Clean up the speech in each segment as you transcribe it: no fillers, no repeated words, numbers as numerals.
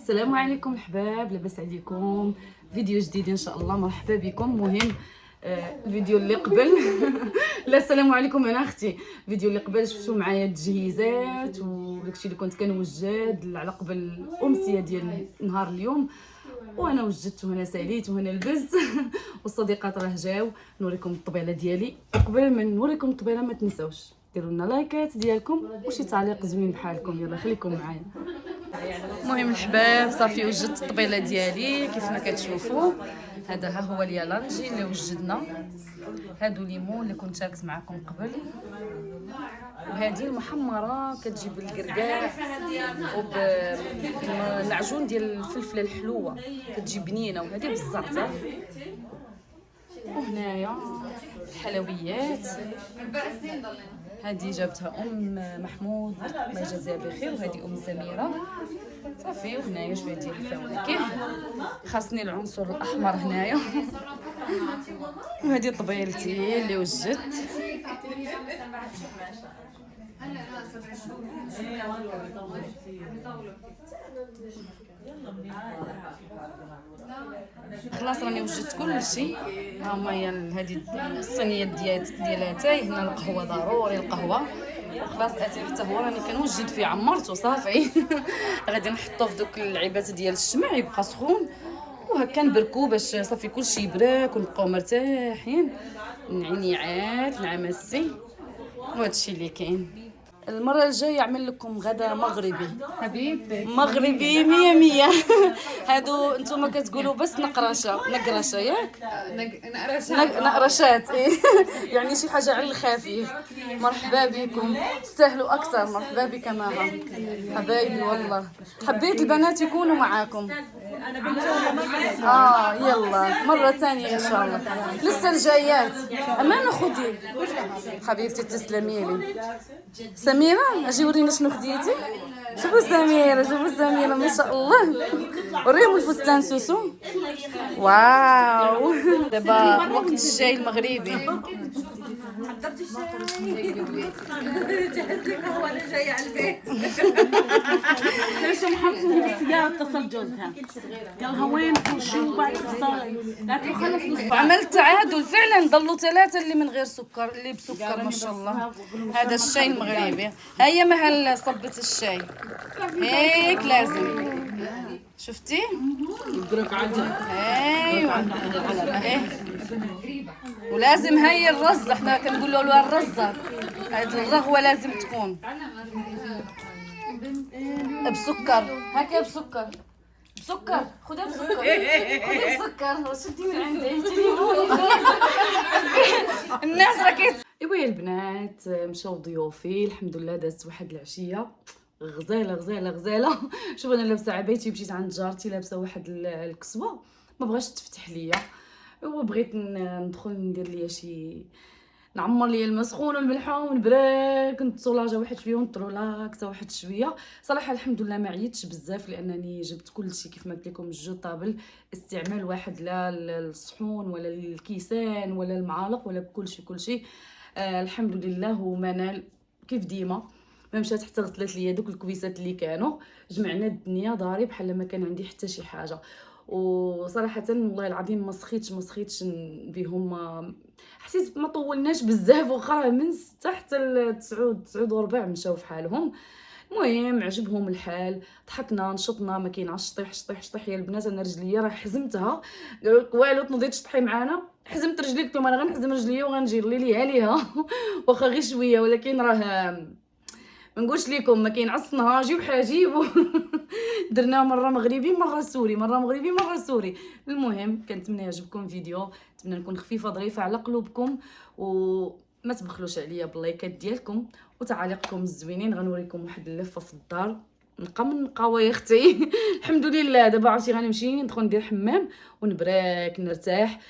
السلام عليكم الحباب، لاباس عليكم؟ فيديو جديد ان شاء الله. مرحبا بكم. مهم الفيديو اللي قبل لا السلام عليكم انا اختي. الفيديو اللي قبل شفتوا معايا التجهيزات وداكشي اللي كنت كنوجد على قبل الامسيه ديال نهار اليوم، وانا وجدت وهنا ساليت وهنا لبست والصديقات راه جاو. نوريكم الطبيله ديالي. قبل ما نوريكم الطبيله ما تنساوش ديروا لنا لايكات ديالكم وشي تعليق زوين بحالكم. يلا خليكم معايا. المهم الحباب صافي وجدت الطبيله ديالي كيف ما كتشوفوا. هذا ها هو اليالانجي اللي وجدنا، هادو ليمون اللي كنت شاركت معكم قبل، وهذه المحمره كتجيب الكركاع وبالمعجون ديال الفلفله الحلوه كتجي بنينه، وهذه بالزعتر. وهنايا الحلويات هذه جابتها محمود الله يجازيها بخير، وهذه سميره صافي. وهنايا شويه ديال الفواكه، خاصني العنصر الاحمر هنايا. وهذه طبيلتي اللي وجدت. خلاص راني وجدت كل شيء. ها هما هي هذه الصينيه ديالاتاي. هنا القهوه ضروري، القهوه. وخلاص اتي حتى هو راني كنوجد فيه، عمرته صافي. غادي نحطو في دوك اللعيبات ديال الشمع يبقى سخون، وهكا نبركو باش صافي كلشي يبرك ونبقاو مرتاحين نعنيعات نعمسي. وهادشي اللي كاين. المره الجايه يعمل لكم غدا مغربي حبيبتي مغربي مية مية. هادو نتوما كتقولوا بس نقرشه ياك نقرشات إيه. يعني شي حاجه على الخفيف. مرحبا بكم، تستاهلوا اكثر. مرحبا بك ماما حبايبي، والله حبيت البنات يكونوا معاكم. انا بنتي يلا مره ثانيه ان شاء الله. لسه الجايات. امانه خدي حبيبتي، تسلمي لي. سميره اجي ورينا شنو خديتي. شوفوا سميره ما شاء الله. وريهم الفستان سوسو. واو. دابا وقت الشاي المغربي. حضرتي الشاي؟ جهزت لك قهوه انا جايه على البيت. ليش محمد نجيب السياره اتصل جوزها قالها وين كل شيء وبعد اتصل لا تخلص نص. عملت تعادل فعلا، ضلوا ثلاثه اللي من غير سكر، اللي بسكر ما شاء الله. هذا الشاي المغربي. هيا مهل صبت الشاي هيك لازم. شفتي؟ يدرك عجل. ايوه ايه. ولازم هي الرز، احنا كنقول له الرزه. هذه الرغوه لازم تكون بسكر. هكا بسكر خذها بسكر. شدي من عندي. الناس راكي ايوا يا البنات. مشاو ضيوفي الحمد لله. دازت واحد العشيه غزاله. شوف انا لابسه عبايتي، مشيت عند جارتي لابسه واحد الكسوه ما بغاش تفتح ليا. بغيت ندخل ندير ليا شي، نعمر ليا الماء سخون والملحه ونبراك نتسولاجا واحد شويه ونترولاكسا واحد شويه. صراحه الحمد لله ما عيطتش بزاف، لانني جبت كل شيء كيف ما قلت لكم الجو طابل. استعمال واحد لا الصحون ولا الكيسان ولا المعالق ولا كل شيء. الحمد لله. ومنال كيف ديما ما مشات حتى غسلت ليا دوك الكويسات اللي كانوا. جمعنا الدنيا داري بحال ما كان عندي حتى شي حاجه. وصراحه والله العظيم ما سخيتش بهم. حسيت ما طولناش بزاف، واخا من 6 حتى 9 وربع مشاو في حالهم. المهم عجبهم الحال، ضحكنا نشطنا، ما كاين شطيح يا البنات. انا رجليا راه حزمتها. قالوا لك والو تنوضي تشطحي معانا. حزمت رجلي، قلت لهم انا غنحزم رجليا وغنجي ليها ليها واخا غير شويه، ولكن راه ما نقولش لكم ما كاين عصنها جيو حاجيبو. درنا مره مغربي مره سوري. المهم كنتمنى يعجبكم فيديو، نتمنى نكون خفيفه ظريفه على قلوبكم، وما تبخلوش عليا باللايكات ديالكم وتعاليقكم الزوينين. غنوريكم واحد اللفه في الدار نقا من نقاوه يا اختي. الحمد لله. دابا عرفتي غنمشي ندخل ندير حمام ونبراك نرتاح.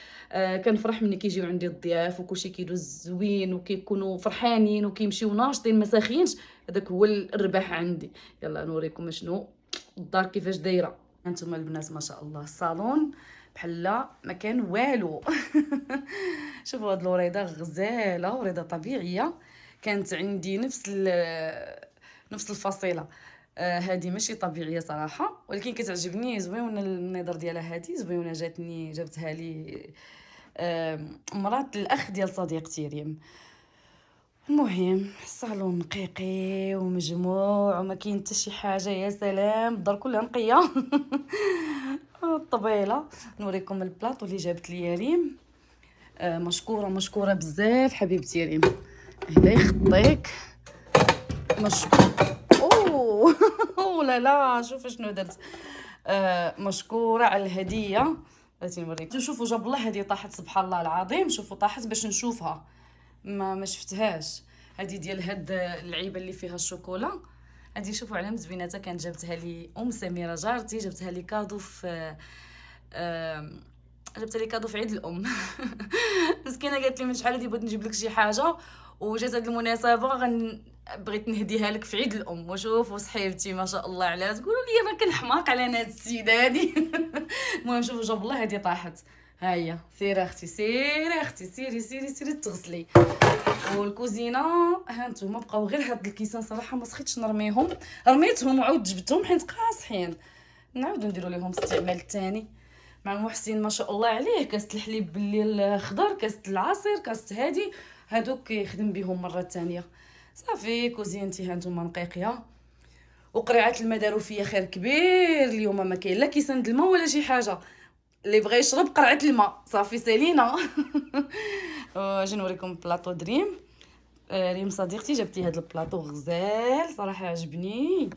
كنفرح ملي كيجيو عندي الضياف وكلشي كيدوز زوين وكيكونوا فرحانين وكيمشيو ناشطين ما ساخينش. هذاك هو الرباح عندي. يلا نوريكم شنو الدار كيفاش دايره. هانتوما البنات ما شاء الله الصالون بحال ما كان والو. شوفوا هاد الوريضه غزاله، وريضه طبيعيه. كانت عندي نفس الفصيله. هذه ماشي طبيعيه صراحه، ولكن كتعجبني، زوينه النظر ديالها، هذه زوينه، جابتها لي مرات الاخ ديال صديقتي ريم. المهم الصالون نقيقي ومجموع وما كاين حتى شي حاجه، يا سلام، الدار كلها نقيه. الطبيله. نوريكم البلاطو اللي جابت لي ريم. مشكوره بزاف حبيبتي ريم. هنا يخطيك مشكور. اوه لا لا، شوف شنو درت. مشكوره على الهديه. بغيتي نوريكم، شوفوا جاب الله هذه طاحت، سبحان الله العظيم، شوفوا طاحت باش نشوفها، ما شفتهاش. هذه ديال هاد اللعيبه اللي فيها الشوكولا، هذه شوفوا على مزبيناتها، كانت جابتها لي سميره جارتي، جابتها لي كادو في جبت لي كادو في عيد الام. مسكينه قالت لي من شحال هادي بغيت نجيب لك شي حاجه، وجات هاد المناسبه بغيت نهديها لك في عيد الام. وشوفوا صحيبتي ما شاء الله عليها، تقولوا لي انا كنحماق على هاد السيده هادي. المهم شوفوا جاب الله هادي طاحت، ها هي. سيري اختي، سيري اختي، سيري تغسلي. والكوزينه ها نتوما بقاو غير هاد الكيسان صراحه ما سخيتش نرميهم، رميتهم وعاود جبتهم حيت قاصحين، نعاودو نديرو ليهم استعمال الثاني. مع محسن ما شاء الله عليه، كاسه الحليب بالليل الخضر، كاسه العصير، كاسه هادي، هادوك كيخدم بهم مره ثانيه. صافي كوزينتي ها نتوما نقيقيه، وقريعه الماء داروا فيا خير كبير اليوم، ما كاين لا كيسان د الماء ولا شي حاجه، اللي بغى يشرب قرعه الماء صافي سالينا. اجي نوريكم بلاطو دريم. ريم صديقتي جابت لي هذا البلاطو غزال صراحه، عجبني.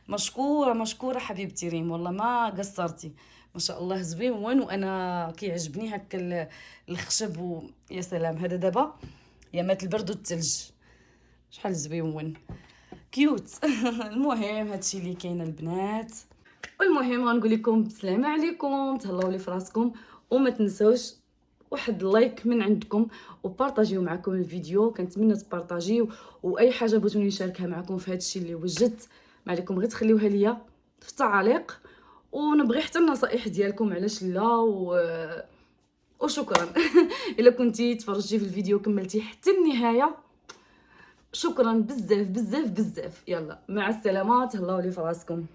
مشكوره حبيبتي ريم، والله ما قصرتي، ما شاء الله زوين، وانا كيعجبني هكا الخشب يا سلام. هذا دابا يا مات البرد والثلج، شحال زوين كيوت. المهم هادشي اللي كاين البنات. والمهم غنقول لكم بسلامه عليكم، تهلاو لي فراسكم، وما تنسوش واحد لايك من عندكم، وبارطاجيو معكم الفيديو، كنتمنى تبارطاجيو، واي حاجه بغيتوني نشاركها معكم في هادشي اللي وجدت، ما عليكم غير تخليوها ليا في التعاليق، ونبغي حتى النصائح ديالكم علاش لا وشكرا. الا كنتي تفرجتي في الفيديو كملتي حتى النهايه، شكرا بزاف بزاف بزاف. يلا مع السلامه، تهلاو لي فراسكم.